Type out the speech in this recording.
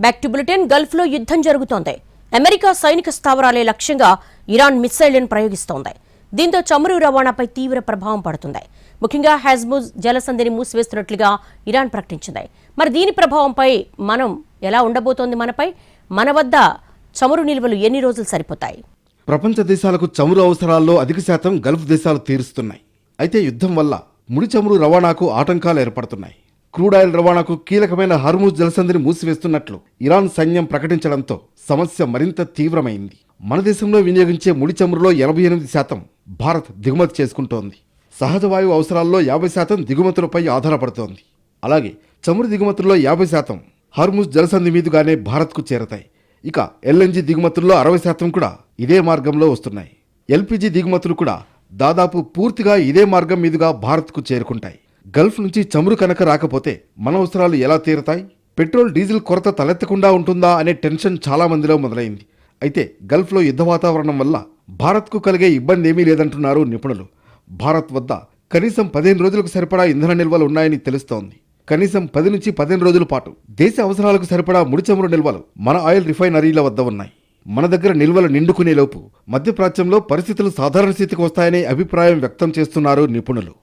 Back to bulletin. Gulf లో యుద్ధం జరుగుతోంది. అమెరికా సైనిక స్థావరాలే లక్ష్యంగా ఇరాన్ మిస్సైళ్లను ప్రయోగిస్తోంది. దీంతో చమురు రవాణాపై తీవ్ర ప్రభావం పడుతుంది. ముఖ్యంగా హెజ్ముజ్ జలసంధిని మూసివేస్తున్నట్లుగా ఇరాన్ ప్రకటించింది. మరి దీని ప్రభావంపై మనం ఎలా ఉండబోతోంది? మన వద్ద చమురు నిల్వలు ఎన్ని రోజులు సరిపోతాయి? ప్రపంచ దేశాలకు చమురు అవసరాల్లో అధిక శాతం గల్ఫ్ దేశాలు తీరుస్తున్నాయి. అయితే యుద్ధం వల్ల ముడి చమురు రవాణాకు ఆటంకాలు ఏర్పడుతున్నాయి. క్రూడ్ ఆయిల్ రవాణాకు కీలకమైన హర్ముజ్ జలసంధిని మూసివేస్తున్నట్లు ఇరాన్ సైన్యం ప్రకటించడంతో సమస్య మరింత తీవ్రమైంది. మన దేశంలో వినియోగించే ముడి చమురులో 88% భారత్ దిగుమతి చేసుకుంటోంది. సహజ వాయువు అవసరాల్లో 50% దిగుమతులపై ఆధారపడుతోంది. అలాగే చమురు దిగుమతుల్లో 50% హర్ముజ్ జలసంధి మీదుగానే భారత్కు చేరతాయి. ఇక ఎల్ఎన్జీ దిగుమతుల్లో 60% కూడా ఇదే మార్గంలో వస్తున్నాయి. ఎల్పీజీ దిగుమతులు కూడా దాదాపు పూర్తిగా ఇదే మార్గం మీదుగా భారత్కు చేరుకుంటాయి. గల్ఫ్ నుంచి చమురు కనుక రాకపోతే మన అవసరాలు ఎలా తీరతాయి? పెట్రోల్ డీజిల్ కొరత తలెత్తకుండా ఉంటుందా అనే టెన్షన్ చాలా మందిలో మొదలైంది. అయితే గల్ఫ్లో యుద్ధ వాతావరణం వల్ల భారత్కు కలిగే ఇబ్బంది ఏమీ లేదంటున్నారు నిపుణులు. భారత్ వద్ద కనీసం 15 రోజులకు సరిపడా ఇంధన నిల్వలు ఉన్నాయని తెలుస్తోంది. కనీసం 10 నుంచి 15 రోజుల పాటు దేశ అవసరాలకు సరిపడా ముడి చమురు నిల్వలు మన ఆయిల్ రిఫైనరీల వద్ద ఉన్నాయి. మన దగ్గర నిల్వలు నిండుకునేలోపు మధ్యప్రాచ్యంలో పరిస్థితులు సాధారణ స్థితికి వస్తాయనే అభిప్రాయం వ్యక్తం చేస్తున్నారు నిపుణులు.